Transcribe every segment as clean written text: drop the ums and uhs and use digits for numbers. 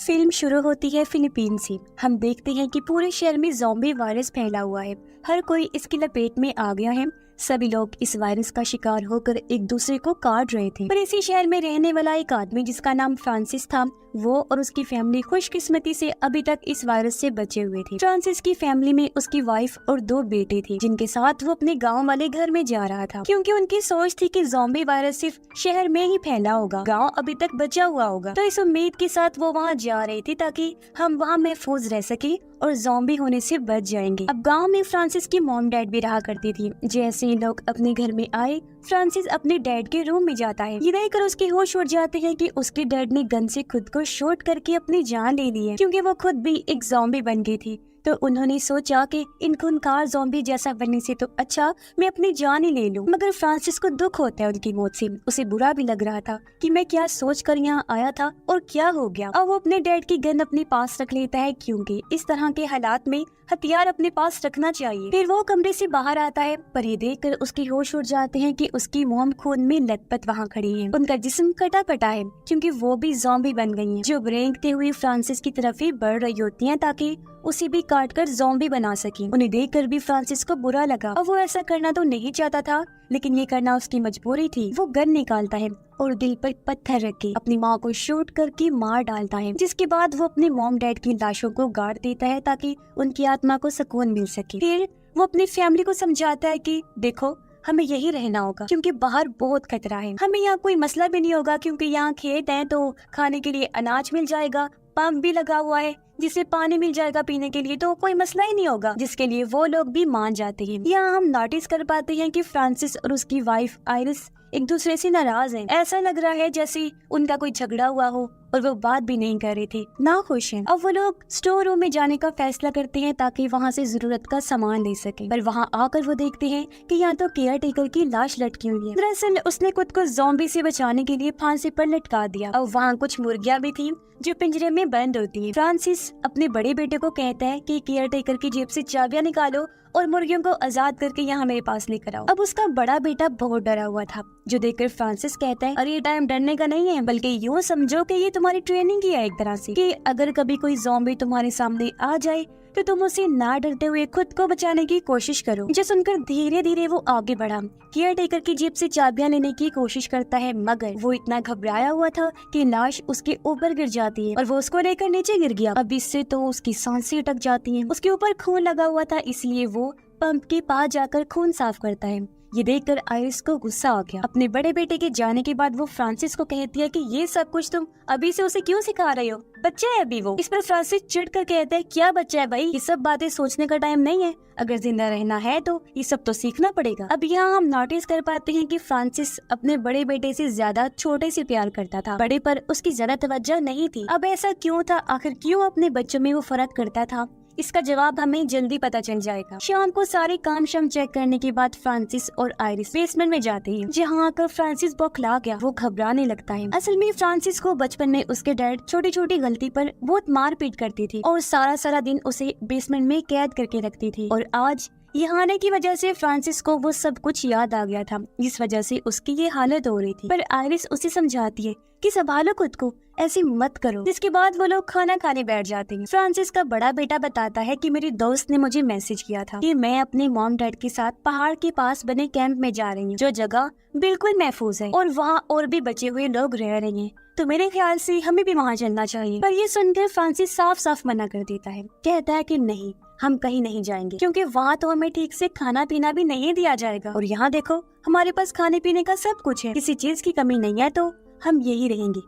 Film शुरू होती है फिलीपीन से। हम देखते हैं कि पूरे शहर में ज़ॉम्बी वायरस फैला हुआ है। हर कोई इसकी लपेट में आ गया है। सभी लोग इस वायरस का शिकार होकर एक दूसरे को काट रहे थे। पर इसी शहर में रहने वाला एक आदमी जिसका नाम फ्रांसिस था, वो और उसकी फैमिली खुशकिस्मती से अभी तक इस वायरस से बचे हुए थे। फ्रांसिस की फैमिली में उसकी वाइफ और 2 बेटे थे, जिनके साथ वो अपने गाँव वाले घर में जा रहा था, क्योंकि उनकी सोच थी कि ज़ॉम्बी वायरस सिर्फ शहर में ही फैला होगा, गाँव अभी तक बचा हुआ होगा। तो इस उम्मीद के साथ वो वहाँ जा रही थी ताकि हम वहाँ महफूज रह सके और ज़ॉम्बी होने से बच जाएंगे। अब गांव में फ्रांसिस की मॉम डैड भी रहा करती थी। जैसे ही लोग अपने घर में आए, फ्रांसिस अपने डैड के रूम में जाता है। ये देखकर उसके होश उड़ जाते हैं कि उसके डैड ने गन से खुद को शूट करके अपनी जान ले ली है, क्योंकि वो खुद भी एक ज़ॉम्बी बन गई थी। तो उन्होंने सोचा कि इन खूंखार ज़ॉम्बी जैसा बनने से तो अच्छा मैं अपनी जान ही ले लूं। मगर फ्रांसिस को दुख होता है उनकी मौत से। उसे बुरा भी लग रहा था कि मैं क्या सोच कर यहाँ आया था और क्या हो गया। अब वो अपने डैड की गन अपने पास रख लेता है, क्योंकि इस तरह के हालात में हथियार अपने पास रखना चाहिए। फिर वो कमरे से बाहर आता है, पर ये देखकर उसके होश उड़ जाते हैं कि उसकी मॉम खून में लथपथ वहाँ खड़ी है। उनका जिस्म कटा कटा है, क्योंकि वो भी ज़ॉम्बी बन गई हैं, जो रेंगते हुए फ्रांसिस की तरफ ही बढ़ रही होती हैं ताकि उसे भी काट कर ज़ॉम्बी बना सके। उन्हें देखकर भी फ्रांसिस को बुरा लगा और वो ऐसा करना तो नहीं चाहता था, लेकिन ये करना उसकी मजबूरी थी। वो गन निकालता है और दिल पर पत्थर रख के अपनी माँ को शूट करके मार डालता है, जिसके बाद वो अपने मॉम डैड की लाशों को गाड़ देता है ताकि उनकी आत्मा को सुकून मिल सके। फिर वो अपनी फैमिली को समझाता है कि देखो, हमें यही रहना होगा, क्योंकि बाहर बहुत खतरा है। हमें यहाँ कोई मसला भी नहीं होगा, क्योंकि यहाँ खेत है तो खाने के लिए अनाज मिल जाएगा, पंप भी लगा हुआ है जिससे पानी मिल जाएगा पीने के लिए, तो कोई मसला ही नहीं होगा, जिसके लिए वो लोग भी मान जाते हैं। यहाँ हम नोटिस कर पाते हैं कि फ्रांसिस और उसकी वाइफ आयरिस एक दूसरे से नाराज हैं। ऐसा लग रहा है जैसे उनका कोई झगड़ा हुआ हो और वो बात भी नहीं कर रही थी, ना खुश हैं। अब वो लोग स्टोर रूम में जाने का फैसला करते हैं ताकि वहाँ से जरूरत का सामान ले सके। पर वहाँ आकर वो देखते हैं कि यहाँ तो केयर टेकर की लाश लटकी हुई है। दरअसल उसने खुद को ज़ॉम्बी से बचाने के लिए फांसी पर लटका दिया। अब वहाँ कुछ मुर्गियाँ भी थी जो पिंजरे में बंद होती है। फ्रांसिस अपने बड़े बेटे को कहता है कि केयर टेकर की जेब से चाबियां निकालो और मुर्गियों को आजाद करके यहाँ मेरे पास लेकर आओ। अब उसका बड़ा बेटा बहुत डरा हुआ था, जो देखकर फ्रांसिस कहता है, अरे ये टाइम डरने का नहीं है, बल्कि यूँ समझो कि ये तुम्हारी ट्रेनिंग ही है एक तरह से, कि अगर कभी कोई ज़ॉम्बी तुम्हारे सामने आ जाए तो तुम उसे ना डरते हुए खुद को बचाने की कोशिश करो। जो सुनकर धीरे धीरे वो आगे बढ़ा, केयर टेकर की जेब से चाबियां लेने की कोशिश करता है, मगर वो इतना घबराया हुआ था कि लाश उसके ऊपर गिर जाती है और वो उसको लेकर नीचे गिर गया। अब इससे तो उसकी सांसें अटक जाती हैं। उसके ऊपर खून लगा हुआ था, इसलिए वो पंप के पास जाकर खून साफ करता है। ये देखकर आयरिस को गुस्सा आ गया। अपने बड़े बेटे के जाने के बाद वो फ्रांसिस को कहती है कि ये सब कुछ तुम अभी से उसे क्यों सिखा रहे हो, बच्चा है अभी वो। इस पर फ्रांसिस चिढ़कर कहता है, क्या बच्चा है भाई, ये सब बातें सोचने का टाइम नहीं है, अगर जिंदा रहना है तो ये सब तो सीखना पड़ेगा। अब यहाँ हम नोटिस कर पाते हैं कि फ्रांसिस अपने बड़े बेटे से ज्यादा छोटे से प्यार करता था, बड़े पर उसकी ज्यादा तवज्जो नहीं थी। अब ऐसा क्यों था, आखिर क्यों अपने बच्चों में वो फर्क करता था, इसका जवाब हमें जल्दी पता चल जाएगा। शाम को सारे काम शाम चेक करने के बाद फ्रांसिस और आयरिस बेसमेंट में जाते हैं, जहाँ आकर फ्रांसिस बौखला गया। वो घबराने लगता है। असल में फ्रांसिस को बचपन में उसके डैड छोटी छोटी गलती पर बहुत मार पीट करती थी और सारा सारा दिन उसे बेसमेंट में कैद करके रखती थी। और आज यहाँ आने की वजह से फ्रांसिस को वो सब कुछ याद आ गया था, जिस वजह से उसकी ये हालत हो रही थी। पर आयरिस उसे समझाती है कि संभालो खुद को, ऐसे मत करो। जिसके बाद वो लोग खाना खाने बैठ जाते हैं। फ्रांसिस का बड़ा बेटा बताता है कि मेरी दोस्त ने मुझे मैसेज किया था कि मैं अपने मॉम डैड के साथ पहाड़ के पास बने कैंप में जा रही हूँ, जो जगह बिल्कुल महफूज है और वहाँ और भी बचे हुए लोग रह रहे हैं, तो मेरे ख्याल से हमें भी वहाँ चलना चाहिए। पर ये सुनकर फ्रांसिस साफ साफ मना कर देता है, कहता है कि नहीं, हम कहीं नहीं जाएंगे, क्योंकि वहाँ तो हमें ठीक से खाना पीना भी नहीं दिया जाएगा, और यहाँ देखो हमारे पास खाने पीने का सब कुछ है, किसी चीज की कमी नहीं है, तो हम यही रहेंगे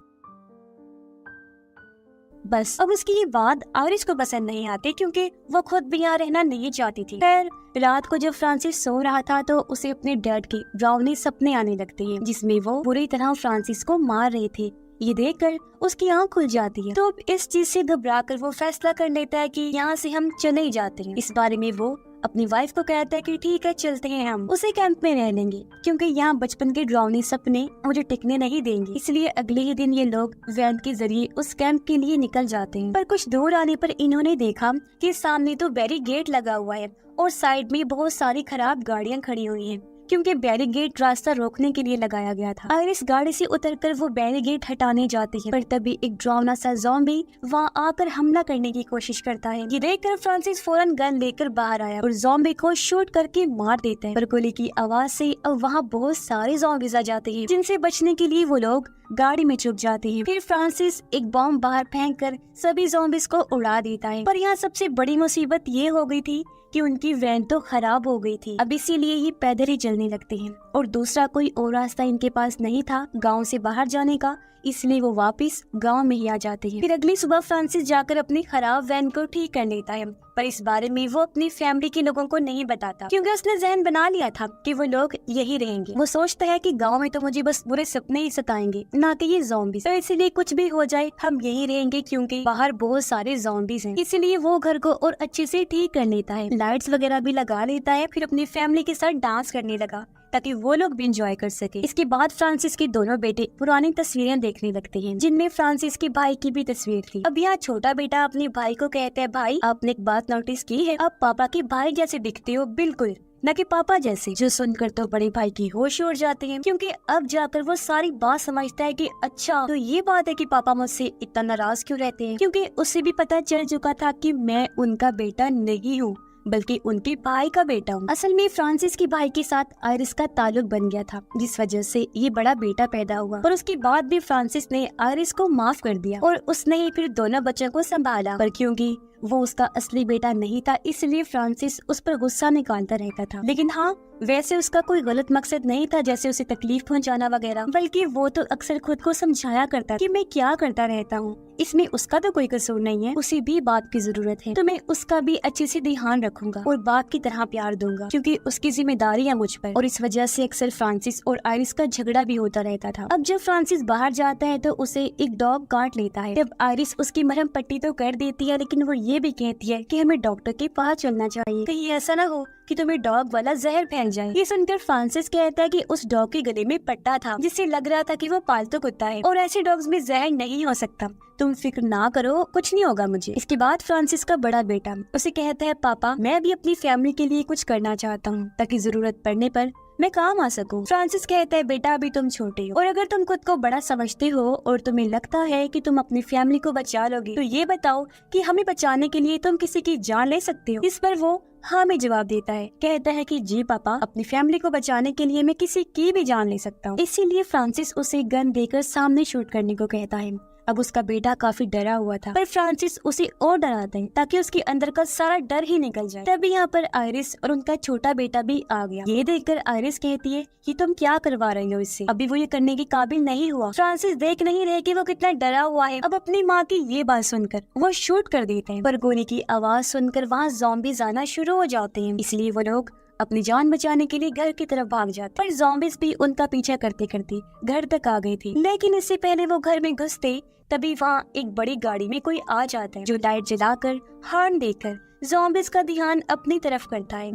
बस। अब उसकी ये बात आयरिस को पसंद नहीं आती, क्योंकि वो खुद भी यहाँ रहना नहीं चाहती थी। खैर रात को जब फ्रांसिस सो रहा था तो उसे अपने डैड के डरावने सपने आने लगते हैं, जिसमें वो बुरी तरह फ्रांसिस को मार रहे थे। ये देखकर उसकी आंख खुल जाती है। तो अब इस चीज से घबराकर वो फैसला कर लेता है कि यहाँ से हम चले ही जाते हैं। इस बारे में वो अपनी वाइफ को कहता है कि ठीक है चलते हैं, हम उसी कैंप में रह लेंगे, क्योंकि यहाँ बचपन के डरावने सपने मुझे टिकने नहीं देंगे। इसलिए अगले ही दिन ये लोग वैन के जरिए उस कैंप के लिए निकल जाते हैं। पर कुछ दूर आने पर इन्होंने देखा कि सामने तो बैरिकेड लगा हुआ है और साइड में बहुत सारी खराब गाड़ियाँ खड़ी हुई हैं। क्योंकि बैरिकेड रास्ता रोकने के लिए लगाया गया था। आयरिस गाड़ी से उतरकर वो बैरिकेड हटाने जाती है, पर तभी एक डरावना सा ज़ॉम्बी वहाँ आकर हमला करने की कोशिश करता है। ये देखकर फ्रांसिस फौरन गन लेकर बाहर आया और ज़ॉम्बी को शूट करके मार देता है। पर गोली की आवाज से अब वहाँ बहुत सारे ज़ॉम्बीज आ जाते हैं, जिनसे बचने के लिए वो लोग गाड़ी में छुप जाते हैं। फिर फ्रांसिस एक बॉम्ब बाहर फेंककर सभी ज़ॉम्बीज को उड़ा देता है। पर यहाँ सबसे बड़ी मुसीबत ये हो गई थी कि उनकी वैन तो खराब हो गई थी। अब इसीलिए ये पैदल ही चलने लगते हैं और दूसरा कोई और रास्ता इनके पास नहीं था गांव से बाहर जाने का, इसलिए वो वापस गांव में ही आ जाते हैं। फिर अगली सुबह फ्रांसिस जाकर अपनी खराब वैन को ठीक कर लेता है, पर इस बारे में वो अपनी फैमिली के लोगों को नहीं बताता, क्योंकि उसने ज़हन बना लिया था कि वो लोग यही रहेंगे। वो सोचता है कि गांव में तो मुझे बस बुरे सपने ही सताएंगे, ना कि ये ज़ॉम्बीज़। तो इसलिए कुछ भी हो जाए हम यही रहेंगे, क्योंकि बाहर बहुत सारे ज़ॉम्बीज़ हैं। इसलिए वो घर को और अच्छे से ठीक कर लेता है, लाइट्स वगैरह भी लगा लेता है। फिर अपनी फैमिली के साथ डांस करने लगा ताकि वो लोग भी इंजॉय कर सके। इसके बाद फ्रांसिस के दोनों बेटे पुरानी तस्वीरें देखने लगते हैं, जिनमें फ्रांसिस के भाई की भी तस्वीर थी। अब यहाँ छोटा बेटा अपने भाई को कहता है, भाई आपने एक बात नोटिस की है, आप पापा के भाई जैसे दिखते हो, बिल्कुल न कि पापा जैसे। जो सुनकर तो बड़े भाई की होश उड़ जाते हैं, क्योंकि अब जाकर वो सारी बात समझता है कि अच्छा तो ये बात है कि पापा मुझसे इतना नाराज क्यों रहते हैं, क्योंकि उसे भी पता चल चुका था कि मैं उनका बेटा नहीं हूँ, बल्कि उनके भाई का बेटा हूँ। असल में फ्रांसिस के भाई के साथ आयरिस का ताल्लुक बन गया था, जिस वजह से ये बड़ा बेटा पैदा हुआ। और उसके बाद भी फ्रांसिस ने आयरिस को माफ कर दिया और उसने ही फिर दोनों बच्चों को संभाला। पर क्योंकि वो उसका असली बेटा नहीं था, इसलिए फ्रांसिस उस पर गुस्सा निकालता रहता था। लेकिन हाँ, वैसे उसका कोई गलत मकसद नहीं था, जैसे उसे तकलीफ पहुंचाना वगैरह, बल्कि वो तो अक्सर खुद को समझाया करता कि मैं क्या करता रहता हूँ, इसमें उसका तो कोई कसूर नहीं है, उसे भी बाप की जरूरत है, तो मैं उसका भी अच्छे से ध्यान रखूंगा और बाप की तरह प्यार दूंगा, क्योंकि उसकी जिम्मेदारी है मुझ पर। और इस वजह से अक्सर फ्रांसिस और आयरिस का झगड़ा भी होता रहता था। अब जब फ्रांसिस बाहर जाता है तो उसे एक डॉग काट लेता है। जब आयरिस उसकी मरहम पट्टी तो कर देती है, लेकिन वो ये भी कहती है कि हमें डॉक्टर के पास चलना चाहिए, कहीं ऐसा ना हो कि तुम्हें डॉग वाला जहर फैल जाए। ये सुनकर फ्रांसिस कहता है कि उस डॉग के गले में पट्टा था, जिससे लग रहा था कि वो पालतू कुत्ता है और ऐसे डॉग्स में जहर नहीं हो सकता, तुम फिक्र ना करो, कुछ नहीं होगा मुझे। इसके बाद फ्रांसिस का बड़ा बेटा उसे कहता है, पापा मैं भी अपनी फैमिली के लिए कुछ करना चाहता हूँ, ताकि जरूरत पड़ने पर मैं काम आ सकूं। फ्रांसिस कहता है, बेटा अभी तुम छोटे हो और अगर तुम खुद को बड़ा समझते हो और तुम्हें लगता है कि तुम अपनी फैमिली को बचा लोगे, तो ये बताओ कि हमें बचाने के लिए तुम किसी की जान ले सकते हो। इस पर वो हाँ में जवाब देता है, कहता है कि जी पापा, अपनी फैमिली को बचाने के लिए मैं किसी की भी जान ले सकता हूँ। इसीलिए फ्रांसिस उसे गन देकर सामने शूट करने को कहता है। अब उसका बेटा काफी डरा हुआ था, पर फ्रांसिस उसे और डराता है ताकि उसके अंदर का सारा डर ही निकल जाए। तभी यहाँ पर आयरिस और उनका छोटा बेटा भी आ गया। ये देखकर आयरिस कहती है कि तुम क्या करवा रही हो इससे, अभी वो ये करने के काबिल नहीं हुआ। फ्रांसिस देख नहीं रहे कि वो कितना डरा हुआ है। अब अपनी माँ की ये बात सुनकर वो शूट कर देते हैं, पर गोली की आवाज सुनकर वहाँ ज़ॉम्बीज़ आना शुरू हो जाते हैं। इसलिए वो लोग अपनी जान बचाने के लिए घर की तरफ भाग जाते, पर ज़ॉम्बीज़ भी उनका पीछा करते करते घर तक आ गई थी। लेकिन इससे पहले वो घर में घुसते तभी वहाँ एक बड़ी गाड़ी में कोई आ जाता है, जो लाइट जलाकर हॉर्न देकर ज़ॉम्बीज़ का ध्यान अपनी तरफ करता है।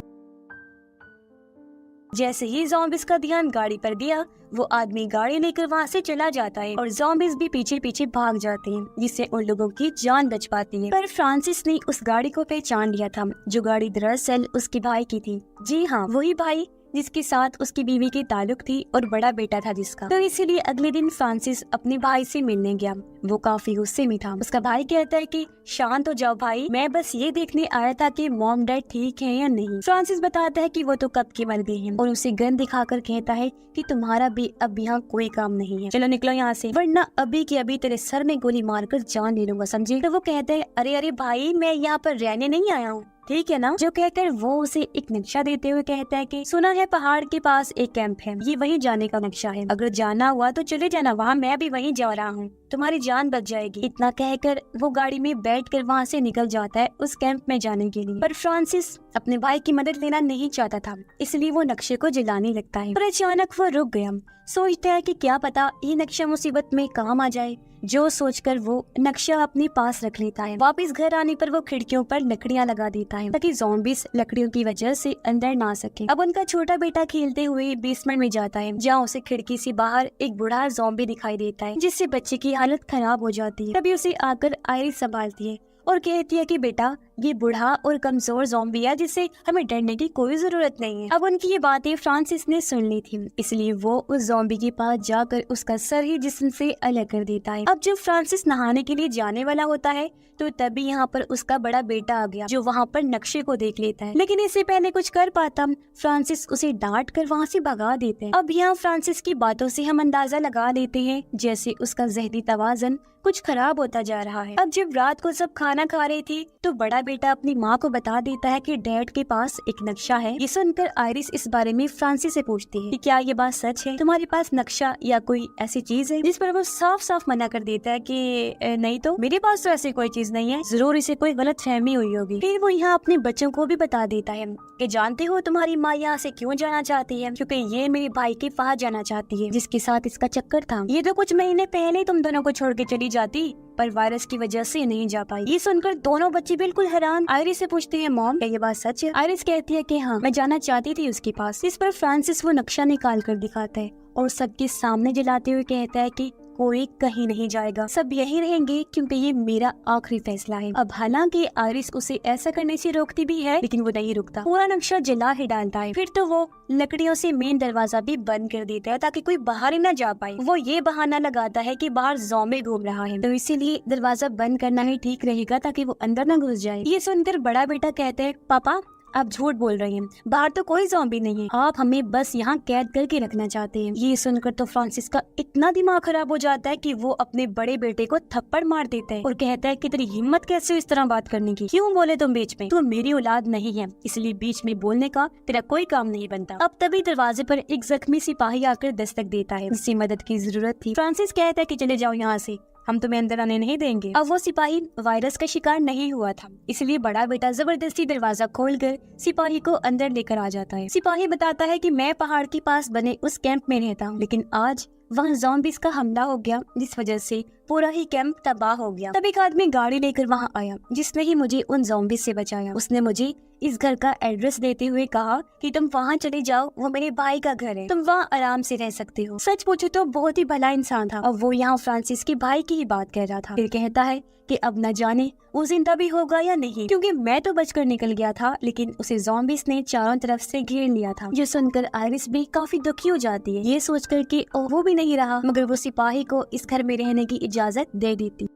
जैसे ही ज़ॉम्बीज़ का ध्यान गाड़ी पर गया, वो आदमी गाड़ी लेकर वहाँ से चला जाता है और ज़ॉम्बीज़ भी पीछे पीछे भाग जाते हैं, जिससे उन लोगों की जान बच पाती है। पर फ्रांसिस ने उस गाड़ी को पहचान लिया था, जो गाड़ी दरअसल उसके भाई की थी। जी हाँ, वही भाई जिसके साथ उसकी बीवी की ताल्लुक थी और बड़ा बेटा था जिसका। तो इसीलिए अगले दिन फ्रांसिस अपने भाई से मिलने गया। वो काफी गुस्से में था। उसका भाई कहता है कि शांत हो जाओ भाई, मैं बस ये देखने आया था कि मॉम डैड ठीक है या नहीं। फ्रांसिस बताता है कि वो तो कब के मर गए हैं और उसे गन दिखाकर कहता है कि तुम्हारा भी अब यहाँ कोई काम नहीं है, चलो निकलो यहाँ से, वरना अभी के अभी तेरे सर में गोली मारकर जान ले लूंगा, समझे। तो वो कहता है, अरे अरे भाई, मैं यहाँ पर रहने नहीं आया हूँ, ठीक है ना। जो कहकर वो उसे एक नक्शा देते हुए कहता है कि सुना है पहाड़ के पास एक कैंप है, ये वहीं जाने का नक्शा है, अगर जाना हुआ तो चले जाना, वहाँ मैं भी वहीं जा रहा हूँ, तुम्हारी जान बच जाएगी। इतना कहकर वो गाड़ी में बैठकर वहाँ से निकल जाता है उस कैंप में जाने के लिए। पर फ्रांसिस अपने भाई की मदद लेना नहीं चाहता था, इसलिए वो नक्शे को जलाने लगता है। पर अचानक वो रुक गया, सोचता है कि क्या पता ये नक्शा मुसीबत में काम आ जाए। जो सोचकर वो नक्शा अपने पास रख लेता है। वापस घर आने पर वो खिड़कियों पर लकड़ियां लगा देता है ताकि ज़ॉम्बीज़ लकड़ियों की वजह से अंदर ना सके। अब उनका छोटा बेटा खेलते हुए बेसमेंट में जाता है, जहाँ उसे खिड़की से बाहर एक बूढ़ा ज़ॉम्बी दिखाई देता है, जिससे बच्चे की हालत खराब हो जाती है। तभी उसे आकर आयरिस संभालती है और कहती है कि बेटा ये बूढ़ा और कमजोर ज़ॉम्बी है जिससे हमें डरने की कोई जरूरत नहीं है। अब उनकी ये बातें फ्रांसिस ने सुन ली थी, इसलिए वो उस ज़ॉम्बी के पास जाकर उसका सर ही जिस्म से अलग कर देता है। अब जब फ्रांसिस नहाने के लिए जाने वाला होता है तो तभी यहाँ पर उसका बड़ा बेटा आ गया जो वहाँ पर नक्शे को देख लेता है, लेकिन इससे पहले कुछ कर पाता फ्रांसिस उसे डांट कर वहाँ से भगा देते हैं। अब यहाँ फ्रांसिस की बातों से हम अंदाजा लगा लेते हैं जैसे उसका ज़हनी तवाज़न कुछ खराब होता जा रहा है। अब जब रात को सब खाना खा रहे थे तो बड़ा बेटा अपनी माँ को बता देता है कि डैड के पास एक नक्शा है। ये सुनकर आयरिस इस बारे में फ्रांसिस से पूछती है कि क्या ये बात सच है, तुम्हारे पास नक्शा या कोई ऐसी चीज है, जिस पर वो साफ साफ मना कर देता है कि नहीं तो मेरे पास तो ऐसी कोई चीज नहीं है, जरूर इसे कोई गलत फहमी हुई होगी। फिर वो यहाँ अपने बच्चों को भी बता देता है कि जानते हो तुम्हारी माँ यहाँ से क्यों जाना चाहती है, क्योंकि ये मेरे भाई के पास जाना चाहती है जिसके साथ इसका चक्कर था। ये तो कुछ महीने पहले तुम दोनों को छोड़ के चली जाती, पर वायरस की वजह से नहीं जा पाई। ये सुनकर दोनों बच्चे बिल्कुल हैरान आयरिस से पूछते हैं मॉम क्या ये बात सच है। आयरिस कहती है कि हाँ मैं जाना चाहती थी उसके पास। इस पर फ्रांसिस वो नक्शा निकाल कर दिखाता है और सबके सामने जलाते हुए कहता है कि कोई कहीं नहीं जाएगा, सब यहीं रहेंगे क्योंकि ये मेरा आखिरी फैसला है। अब हालांकि आयरिस उसे ऐसा करने से रोकती भी है लेकिन वो नहीं रुकता, पूरा नक्शा जला ही डालता है। फिर तो वो लकड़ियों से मेन दरवाजा भी बंद कर देता है ताकि कोई बाहर ही न जा पाए। वो ये बहाना लगाता है कि बाहर ज़ॉम्बी घूम रहा है तो इसीलिए दरवाजा बंद करना ही ठीक रहेगा ताकि वो अंदर न घुस जाए। ये सुनकर बड़ा बेटा कहते हैं पापा आप झूठ बोल रहे हैं, बाहर तो कोई ज़ॉम्बी नहीं है, आप हमें बस यहाँ कैद करके रखना चाहते हैं। ये सुनकर तो फ्रांसिस का इतना दिमाग खराब हो जाता है कि वो अपने बड़े बेटे को थप्पड़ मार देता है और कहता है कि तेरी हिम्मत कैसे इस तरह बात करने की, क्यों बोले तुम बीच में, तुम मेरी औलाद नहीं है इसलिए बीच में बोलने का तेरा कोई काम नहीं बनता। अब तभी दरवाजे पर एक जख्मी सिपाही आकर दस्तक देता है, जिससे मदद की जरूरत थी। फ्रांसिस कहता है कि चले जाओ यहाँ से, हम तुम्हें अंदर आने नहीं देंगे। अब वो सिपाही वायरस का शिकार नहीं हुआ था, इसलिए बड़ा बेटा जबरदस्ती दरवाजा खोलकर सिपाही को अंदर लेकर आ जाता है। सिपाही बताता है कि मैं पहाड़ के पास बने उस कैंप में रहता हूँ, लेकिन आज वहाँ ज़ॉम्बीज़ का हमला हो गया जिस वजह से पूरा ही कैंप तबाह हो गया। तब एक आदमी गाड़ी लेकर वहाँ आया जिसने ही मुझे उन ज़ॉम्बीज़ से बचाया। उसने मुझे इस घर का एड्रेस देते हुए कहा कि तुम वहाँ चले जाओ, वो मेरे भाई का घर है, तुम वहाँ आराम से रह सकते हो। सच पूछो तो बहुत ही भला इंसान था और वो यहाँ फ्रांसिस के भाई की ही बात कह रहा था। फिर कहता है कि अब न जाने वो जिंदा भी होगा या नहीं, क्योंकि मैं तो बचकर निकल गया था लेकिन उसे ज़ॉम्बीज़ ने चारों तरफ से घेर लिया था। ये सुनकर आयरिस भी काफी दुखी हो जाती है, ये सोचकर कि वो भी नहीं रहा मगर वो सिपाही को इस घर में रहने की इजाजत दे देती।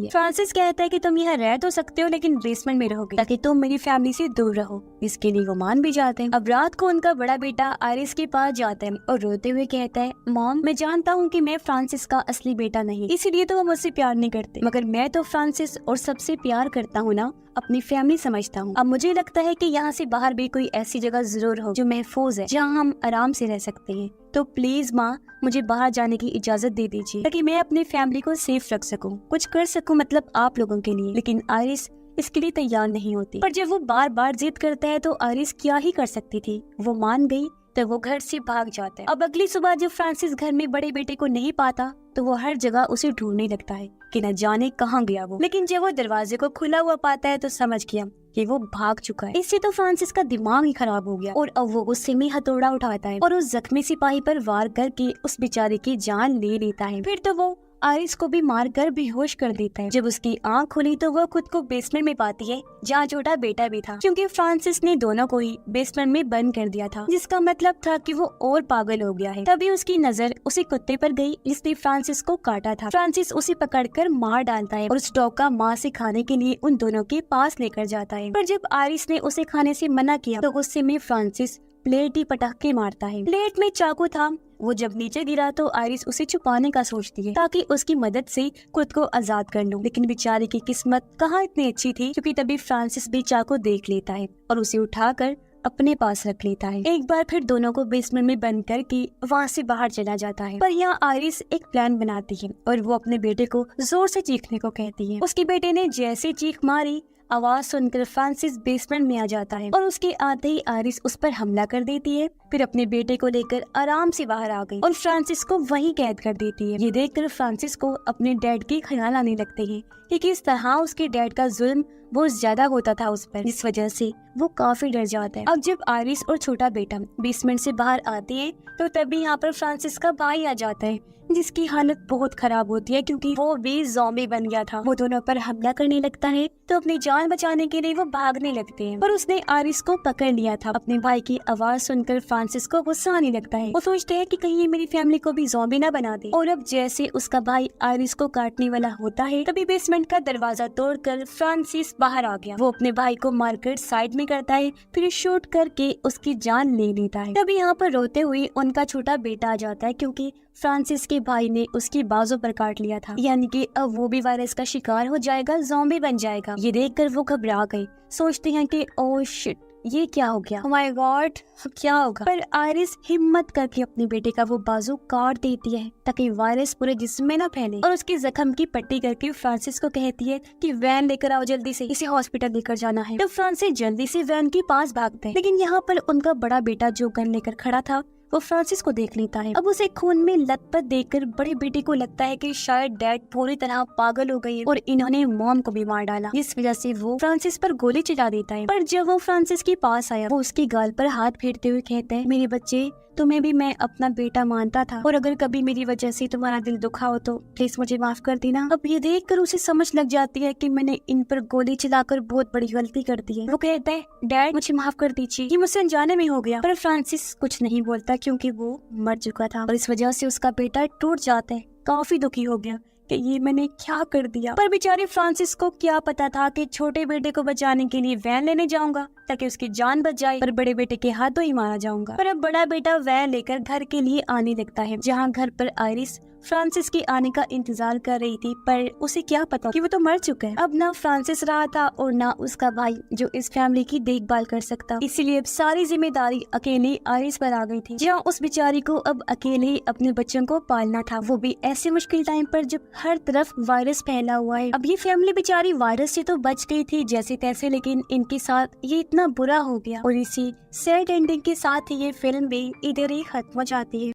फ्रांसिस कहता है कि तुम यहाँ रह तो सकते हो लेकिन बेसमेंट में रहोगे ताकि तुम मेरी फैमिली से दूर रहो। इसके लिए वो मान भी जाते हैं। अब रात को उनका बड़ा बेटा आयरिस के पास जाता है और रोते हुए कहता है मॉम मैं जानता हूँ कि मैं फ्रांसिस का असली बेटा नहीं, इसीलिए तो वो मुझसे प्यार नहीं करते, मगर मैं तो फ्रांसिस और सबसे प्यार करता हूँ ना, अपनी फैमिली समझता हूँ। अब मुझे लगता है कि यहाँ से बाहर भी कोई ऐसी जगह जरूर हो जो महफूज है, जहाँ हम आराम से रह सकते हैं। तो प्लीज माँ मुझे बाहर जाने की इजाजत दे दीजिए ताकि मैं अपनी फैमिली को सेफ रख सकूं, कुछ कर सकूं मतलब आप लोगों के लिए। लेकिन आयरिस इसके लिए तैयार नहीं होती, पर जब वो बार बार जिद करता है तो आयरिस क्या ही कर सकती थी, वो मान गई तो वो घर से भाग जाता है। अब अगली सुबह जब फ्रांसिस घर में बड़े बेटे को नहीं पाता तो वो हर जगह उसे ढूंढने लगता है कि न जाने कहाँ गया वो। लेकिन जब वो दरवाजे को खुला हुआ पाता है तो समझ गया कि वो भाग चुका है। इससे तो फ्रांसिस का दिमाग ही खराब हो गया और अब वो गुस्से में हथौड़ा उठाता है और उस जख्मी सिपाही पर वार करके उस बेचारे की जान ले लेता है। फिर तो वो आयरिस को भी मारकर बेहोश कर देता है। जब उसकी आंख खुली तो वो खुद को बेसमेंट में पाती है जहाँ छोटा बेटा भी था, क्योंकि फ्रांसिस ने दोनों को ही बेसमेंट में बंद कर दिया था, जिसका मतलब था कि वो और पागल हो गया है। तभी उसकी नजर उसी कुत्ते पर गई जिसने फ्रांसिस को काटा था। फ्रांसिस उसे पकड़कर मार डालता है और उस डॉग का माँ से खाने के लिए उन दोनों के पास लेकर जाता है। पर जब आयरिस ने उसे खाने से मना किया तो गुस्से में फ्रांसिस प्लेट ही पटाखे मारता है। प्लेट में चाकू था, वो जब नीचे गिरा तो आयरिस उसे छुपाने का सोचती है ताकि उसकी मदद से खुद को आजाद कर लूं। लेकिन बेचारे की किस्मत कहाँ इतनी अच्छी थी, क्योंकि तभी फ्रांसिस भी चाकू देख लेता है और उसे उठाकर अपने पास रख लेता है। एक बार फिर दोनों को बेसमेंट में बंद करके वहाँ से बाहर चला जाता है। पर यहाँ आयरिस एक प्लान बनाती है और वो अपने बेटे को जोर से चीखने को कहती है। उसके बेटे ने जैसे चीख मारी, आवाज सुनकर फ्रांसिस बेसमेंट में आ जाता है और उसके आते ही आयरिस उस पर हमला कर देती है। फिर अपने बेटे को लेकर आराम से बाहर आ गई और फ्रांसिस को वहीं कैद कर देती है। ये देखकर फ्रांसिस को अपने डैड के ख्याल आने लगते हैं कि किस तरह उसके डैड का जुल्म बहुत ज्यादा होता था उस पर, इस वजह से वो काफी डर जाता है। अब जब आयरिस और छोटा बेटा बेसमेंट से बाहर आते हैं तो तभी यहाँ पर फ्रांसिस का भाई आ जाता है जिसकी हालत बहुत खराब होती है क्योंकि वो भी ज़ॉम्बी बन गया था। वो दोनों पर हमला करने लगता है तो अपनी जान बचाने के लिए वो भागने लगते हैं, पर उसने आरिस को पकड़ लिया था। अपने भाई की आवाज सुनकर फ्रांसिस को गुस्सा आने लगता है। वो सोचते हैं कि कहीं ये मेरी फैमिली को भी ज़ॉम्बी ना बना दे। और अब जैसे उसका भाई आरिस को काटने वाला होता है तभी बेसमेंट का दरवाजा तोड़कर फ्रांसिस बाहर आ गया। वो अपने भाई को मारकर साइड में करता है, फिर शूट करके उसकी जान ले लेता है। तभी यहाँ पर रोते हुए उनका छोटा बेटा आ जाता है क्योंकि फ्रांसिस के भाई ने उसकी बाजू पर काट लिया था, यानी कि अब वो भी वायरस का शिकार हो जाएगा, ज़ॉम्बी बन जाएगा। ये देखकर वो घबरा गए, सोचते हैं कि ओह शिट, ये क्या हो गया, ओह माय गॉड, क्या होगा। पर आइरिस हिम्मत करके अपने बेटे का वो बाजू काट देती है ताकि वायरस पूरे जिस्म में न फैले, और उसके जख्म की पट्टी करके फ्रांसिस को कहती है कि वैन लेकर आओ, जल्दी से इसे हॉस्पिटल लेकर जाना है। तो फ्रांसिस जल्दी से वैन के पास भागता है, लेकिन यहाँ पर उनका बड़ा बेटा जो गन लेकर खड़ा था वो फ्रांसिस को देख लेता है। अब उसे खून में लथपथ देखकर बड़े बेटे को लगता है कि शायद डैड पूरी तरह पागल हो गई है और इन्होंने मॉम को भी मार डाला। इस वजह से वो फ्रांसिस पर गोली चला देता है। पर जब वो फ्रांसिस के पास आया वो उसके गाल पर हाथ फेरते हुए कहता है, मेरे बच्चे, तुम्हें भी मैं अपना बेटा मानता था और अगर कभी मेरी वजह से तुम्हारा दिल दुखा हो तो प्लीज मुझे माफ कर देना। अब ये देखकर उसे समझ लग जाती है कि मैंने इन पर गोली चलाकर बहुत बड़ी गलती कर दी है। वो कहता है, डैड मुझे माफ कर दीजिए, ये मुझसे अनजाने में हो गया। पर फ्रांसिस कुछ नहीं बोलता क्योंकि वो मर चुका था और इस वजह से उसका बेटा टूट जाता है। काफी दुखी हो गया कि ये मैंने क्या कर दिया। पर बेचारे फ्रांसिस को क्या पता था कि छोटे बेटे को बचाने के लिए वैन लेने जाऊंगा ताकि उसकी जान बच जाए, पर बड़े बेटे के हाथों ही मारा जाऊंगा। पर अब बड़ा बेटा वैन लेकर घर के लिए आने लगता है, जहाँ घर पर आइरिस फ्रांसिस के आने का इंतजार कर रही थी, पर उसे क्या पता कि वो तो मर चुका है। अब ना फ्रांसिस रहा था और ना उसका भाई जो इस फैमिली की देखभाल कर सकता, इसीलिए अब सारी जिम्मेदारी अकेले आइरिस पर आ गई थी, जहाँ उस बेचारी को अब अकेले अपने बच्चों को पालना था, वो भी ऐसे मुश्किल टाइम पर जब हर तरफ वायरस फैला हुआ है। अब ये फैमिली बेचारी वायरस से तो बच गई थी जैसे तैसे, लेकिन इनके साथ ये इतना बुरा हो गया। और इसी सैड एंडिंग के साथ ही ये फिल्म भी इधर ही खत्म हो जाती है।